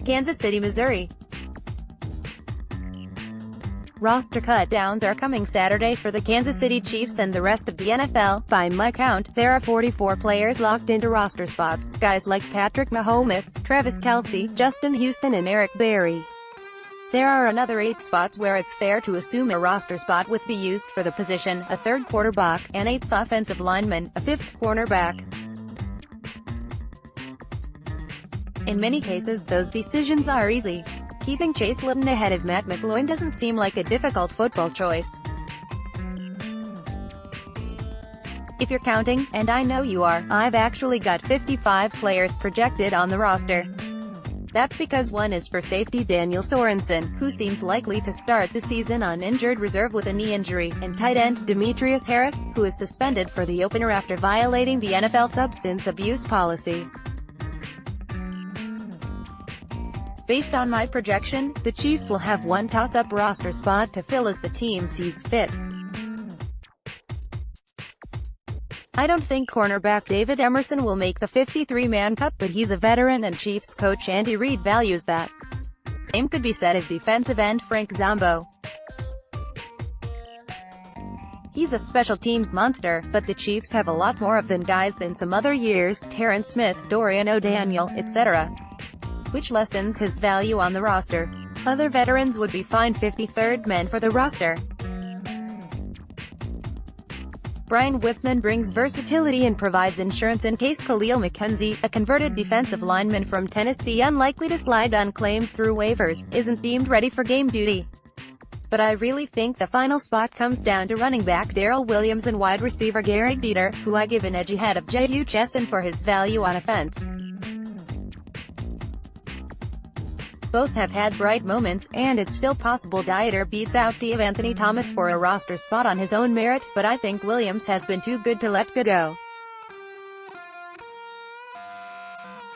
Kansas City, Missouri. Roster cut-downs are coming Saturday for the Kansas City Chiefs and the rest of the NFL. By my count, there are 44 players locked into roster spots, guys like Patrick Mahomes, Travis Kelce, Justin Houston and Eric Berry. There are another 8 spots where it's fair to assume a roster spot will be used for the position, a 3rd quarterback, an 8th offensive lineman, a 5th cornerback. In many cases, those decisions are easy. Keeping Chase Litton ahead of Matt McGloin doesn't seem like a difficult football choice. If you're counting, and I know you are, I've actually got 55 players projected on the roster. That's because one is for safety Daniel Sorensen, who seems likely to start the season on injured reserve with a knee injury, and tight end Demetrius Harris, who is suspended for the opener after violating the NFL substance abuse policy. Based on my projection, the Chiefs will have one toss-up roster spot to fill as the team sees fit. I don't think cornerback David Emerson will make the 53-man cut, but he's a veteran and Chiefs coach Andy Reid values that. Same could be said of defensive end Frank Zombo. He's a special teams monster, but the Chiefs have a lot more of them guys than some other years, Terrence Smith, Dorian O'Daniel, etc., which lessens his value on the roster. Other veterans would be fine 53rd men for the roster. Brian Witzman brings versatility and provides insurance in case Khalil McKenzie, a converted defensive lineman from Tennessee unlikely to slide unclaimed through waivers, isn't deemed ready for game duty. But I really think the final spot comes down to running back Darrell Williams and wide receiver Gary Dieter, who I give an edge ahead of J.U. Chesson for his value on offense. Both have had bright moments, and it's still possible Dieter beats out Anthony Thomas for a roster spot on his own merit, but I think Williams has been too good to let go.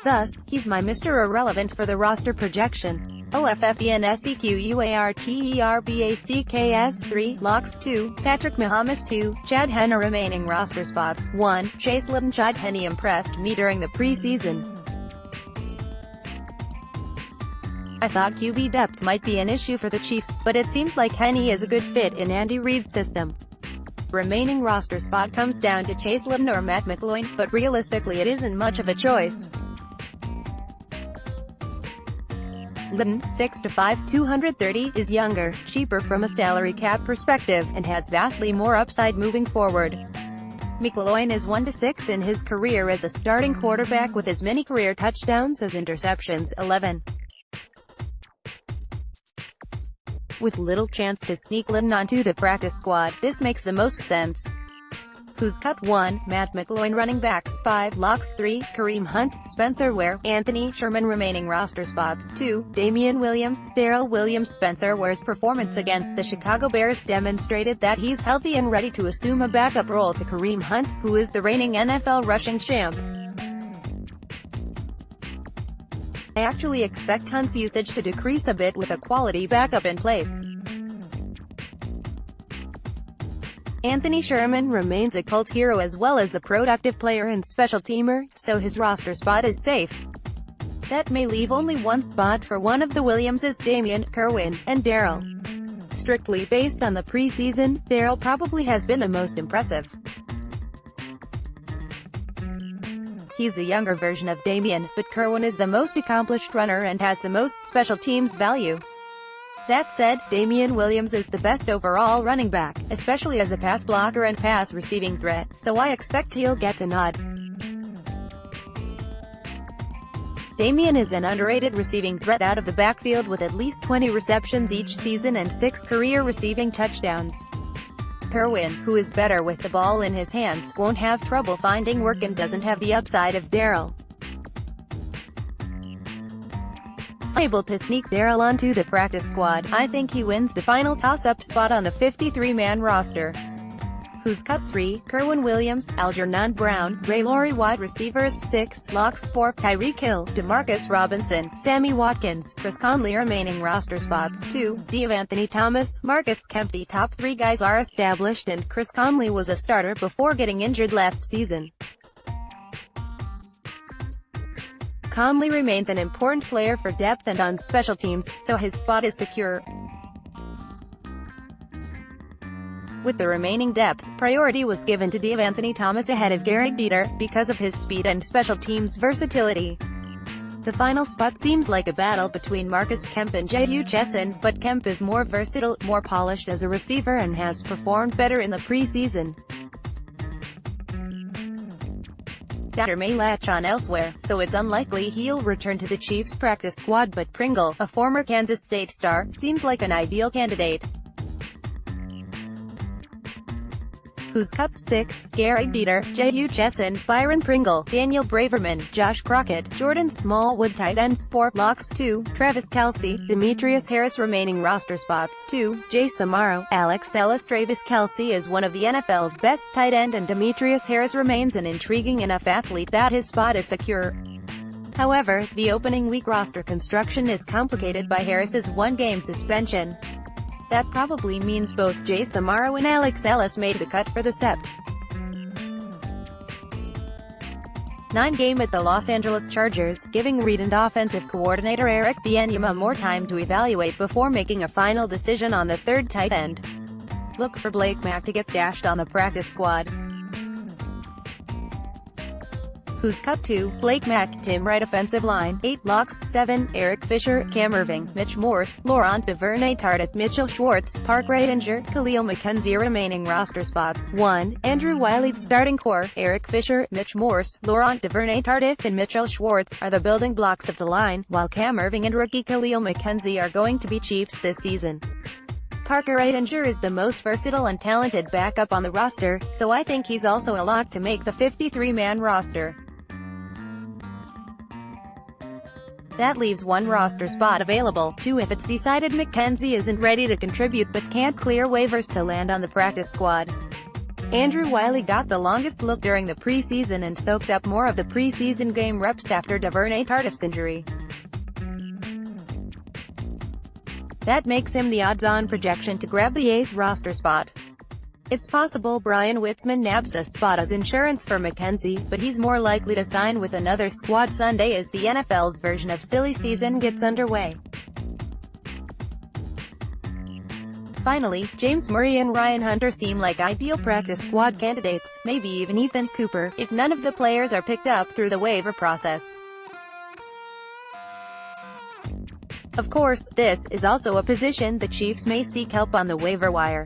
Thus, he's my Mr. Irrelevant for the roster projection. OFFENSEQUARTERBACKS 3, locks 2, Patrick Mahomes 2, Chad Henne remaining roster spots 1, Chase Litton. Chad Henne impressed me during the preseason. I thought QB depth might be an issue for the Chiefs, but it seems like Henne is a good fit in Andy Reid's system. Remaining roster spot comes down to Chase Litton or Matt McGloin, but realistically it isn't much of a choice. Litton, 6'5", 230, is younger, cheaper from a salary cap perspective, and has vastly more upside moving forward. McGloin is 1-6 in his career as a starting quarterback with as many career touchdowns as interceptions, 11. With little chance to sneak Litton onto the practice squad, this makes the most sense. Who's cut 1, Matt McGloin. Running backs 5, locks 3, Kareem Hunt, Spencer Ware, Anthony Sherman. Remaining roster spots 2, Damian Williams, Darrell Williams. Spencer Ware's performance against the Chicago Bears demonstrated that he's healthy and ready to assume a backup role to Kareem Hunt, who is the reigning NFL rushing champ. I actually expect Hunt's usage to decrease a bit with a quality backup in place. Anthony Sherman remains a cult hero as well as a productive player and special teamer, so his roster spot is safe. That may leave only one spot for one of the Williamses, Damian, Kerwin, and Darrell. Strictly based on the preseason, Darrell probably has been the most impressive. He's a younger version of Damian, but Kerwin is the most accomplished runner and has the most special teams value. That said, Damian Williams is the best overall running back, especially as a pass blocker and pass receiving threat, so I expect he'll get the nod. Damian is an underrated receiving threat out of the backfield with at least 20 receptions each season and 6 career receiving touchdowns. Kerwin, who is better with the ball in his hands, won't have trouble finding work and doesn't have the upside of Darrell. Able to sneak Darrell onto the practice squad, I think he wins the final toss-up spot on the 53-man roster. Who's cut 3, Kerwin Williams, Algernon Brown, Ray Laurie. Wide receivers 6, locks 4, Tyreek Hill, Demarcus Robinson, Sammy Watkins, Chris Conley. Remaining roster spots 2, Anthony Thomas, Marcus Kemp. The top 3 guys are established and Chris Conley was a starter before getting injured last season. Conley remains an important player for depth and on special teams, so his spot is secure. With the remaining depth, priority was given to Anthony Thomas ahead of Garrett Dieter, because of his speed and special teams versatility. The final spot seems like a battle between Marcus Kemp and Juszczyk, but Kemp is more versatile, more polished as a receiver and has performed better in the preseason. Dieter may latch on elsewhere, so it's unlikely he'll return to the Chiefs' practice squad, but Pringle, a former Kansas State star, seems like an ideal candidate. Who's Cup 6, Garrett Dieter, Juszczyk, Byron Pringle, Daniel Braverman, Josh Crockett, Jordan Smallwood. Tight ends 4, locks 2, Travis Kelce, Demetrius Harris. Remaining roster spots 2, Chase Litton, Alex Ellis. Travis Kelce is one of the NFL's best tight end, and Demetrius Harris remains an intriguing enough athlete that his spot is secure. However, the opening week roster construction is complicated by Harris's one-game suspension. That probably means both Chase Litton and Alex Ellis made the cut for the SEP. 9 game at the Los Angeles Chargers, giving Reed and offensive coordinator Eric Bieniemy more time to evaluate before making a final decision on the third tight end. Look for Blake Mack to get stashed on the practice squad. Who's Cup 2, Blake Mack, Tim Wright. Offensive line 8, locks 7, Eric Fisher, Cam Irving, Mitch Morse, Laurent Duvernay-Tardif, Mitchell Schwartz, Parker Edinger, Khalil McKenzie. Remaining roster spots 1, Andrew Wiley's starting core, Eric Fisher, Mitch Morse, Laurent Duvernay-Tardif and Mitchell Schwartz, are the building blocks of the line, while Cam Irving and rookie Khalil McKenzie are going to be Chiefs this season. Parker Edinger is the most versatile and talented backup on the roster, so I think he's also a lock to make the 53-man roster. That leaves 1 roster spot available, 2 if it's decided McKenzie isn't ready to contribute but can't clear waivers to land on the practice squad. Andrew Wiley got the longest look during the preseason and soaked up more of the preseason game reps after Duvernay-Tardif's injury. That makes him the odds-on projection to grab the 8th roster spot. It's possible Brian Witzman nabs a spot as insurance for McKenzie, but he's more likely to sign with another squad Sunday as the NFL's version of silly season gets underway. Finally, James Murray and Ryan Hunter seem like ideal practice squad candidates, maybe even Ethan Cooper, if none of the players are picked up through the waiver process. Of course, this is also a position the Chiefs may seek help on the waiver wire.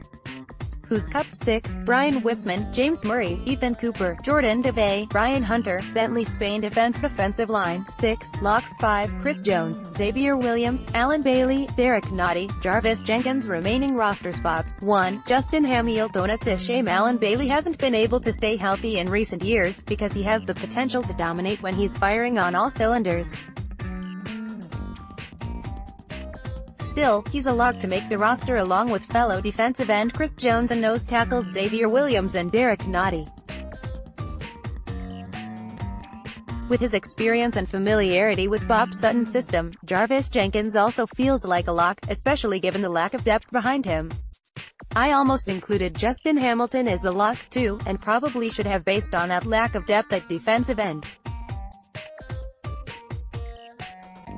Who's Cup 6, Brian Witzman, James Murray, Ethan Cooper, Jordan DeVay, Ryan Hunter, Bentley Spain. Defensive line 6, locks 5, Chris Jones, Xavier Williams, Alan Bailey, Derek Nottie, Jarvis Jenkins. Remaining roster spots 1, Justin Hamilton. It's a shame Alan Bailey hasn't been able to stay healthy in recent years, because he has the potential to dominate when he's firing on all cylinders. Still, he's a lock to make the roster along with fellow defensive end Chris Jones and nose tackles Xavier Williams and Derek Nottie. With his experience and familiarity with Bob Sutton's system, Jarvis Jenkins also feels like a lock, especially given the lack of depth behind him. I almost included Justin Hamilton as a lock, too, and probably should have based on that lack of depth at defensive end.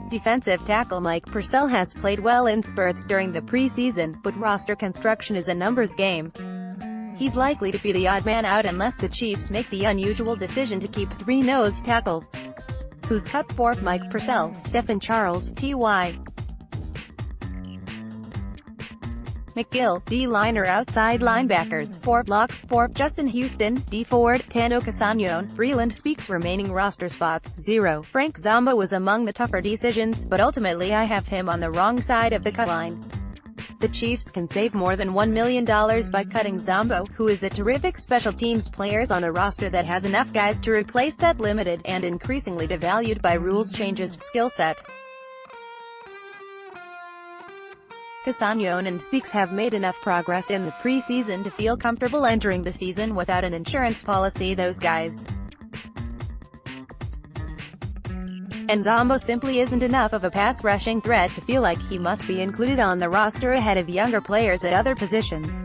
Defensive tackle Mike Purcell has played well in spurts during the preseason, but roster construction is a numbers game. He's likely to be the odd man out unless the Chiefs make the unusual decision to keep 3 nose tackles. Who's Cup 4, Mike Purcell, Stephen Charles, T.Y. McGill, D-liner. Outside linebackers 4, locks 4, Justin Houston, D. Ford, Tano Cassagnon, Breland Speaks. Remaining roster spots 0, Frank Zomba was among the tougher decisions, but ultimately I have him on the wrong side of the cut line. The Chiefs can save more than $1 million by cutting Zomba, who is a terrific special teams player on a roster that has enough guys to replace that limited, and increasingly devalued by rules changes, skill set. Cassagnon and Speaks have made enough progress in the preseason to feel comfortable entering the season without an insurance policy. Those guys. And Zombo simply isn't enough of a pass-rushing threat to feel like he must be included on the roster ahead of younger players at other positions.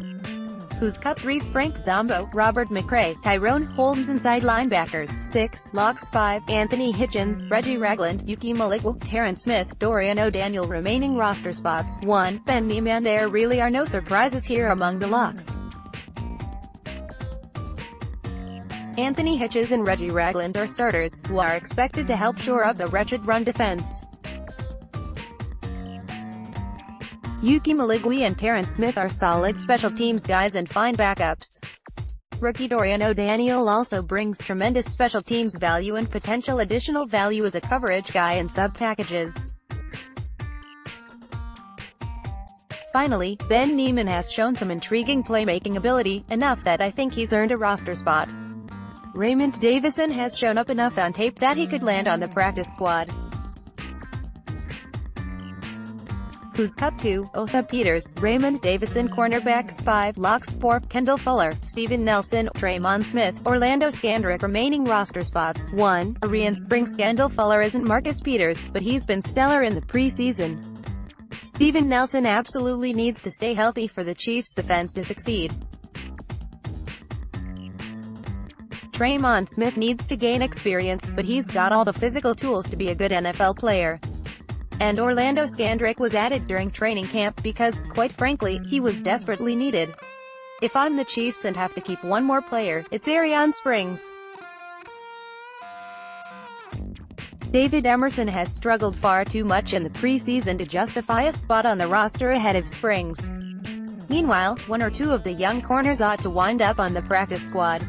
Who's cut 3? Frank Zombo, Robert McCray, Tyrone Holmes. Inside linebackers 6, locks 5, Anthony Hitchens, Reggie Ragland, Yuki Maligwu, Terrence Smith, Dorian O'Daniel. Remaining roster spots 1, Ben Niemann. There really are no surprises here among the locks. Anthony Hitchens and Reggie Ragland are starters, who are expected to help shore up a wretched run defense. Yuki Maligwu and Terrence Smith are solid special teams guys and fine backups. Rookie Dorian O'Daniel also brings tremendous special teams value and potential additional value as a coverage guy in sub-packages. Finally, Ben Niemann has shown some intriguing playmaking ability, enough that I think he's earned a roster spot. Raymond Davison has shown up enough on tape that he could land on the practice squad. Who's cut 2? Otha Peters, Raymond Davison. Cornerbacks 5, locks 4, Kendall Fuller, Steven Nelson, Tremon Smith, Orlando Scandrick. Remaining roster spots 1, Arian Springs. Kendall Fuller isn't Marcus Peters, but he's been stellar in the preseason. Steven Nelson absolutely needs to stay healthy for the Chiefs' defense to succeed. Tremon Smith needs to gain experience, but he's got all the physical tools to be a good NFL player. And Orlando Scandrick was added during training camp because, quite frankly, he was desperately needed. If I'm the Chiefs and have to keep one more player, it's Arian Springs. David Emerson has struggled far too much in the preseason to justify a spot on the roster ahead of Springs. Meanwhile, one or two of the young corners ought to wind up on the practice squad.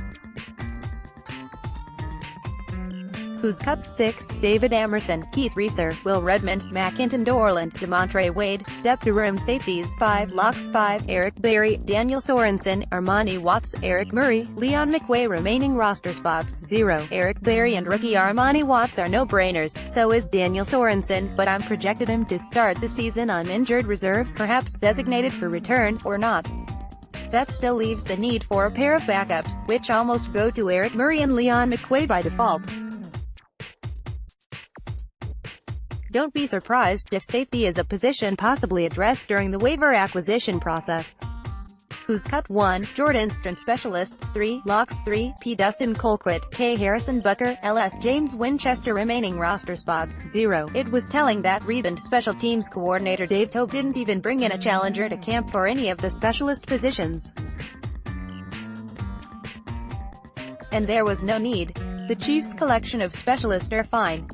Who's cut 6? David Emerson, Keith Reeser, Will Redmond, Mackinton Dorland, Demontre Wade, Step to Room. Safeties 5, locks 5, Eric Berry, Daniel Sorensen, Armani Watts, Eric Murray, Leon McWay. Remaining roster spots 0, Eric Berry and rookie Armani Watts are no-brainers, so is Daniel Sorensen, but I'm projected him to start the season on injured reserve, perhaps designated for return, or not. That still leaves the need for a pair of backups, which almost go to Eric Murray and Leon McWay by default. Don't be surprised if safety is a position possibly addressed during the waiver acquisition process. Who's cut 1? Jordan Strand. Specialists 3, locks 3, P. Dustin Colquitt, K. Harrison Butker, L.S. James Winchester. Remaining roster spots 0. It was telling that Reed and special teams coordinator Dave Toub didn't even bring in a challenger to camp for any of the specialist positions. And there was no need. The Chiefs' collection of specialists are fine.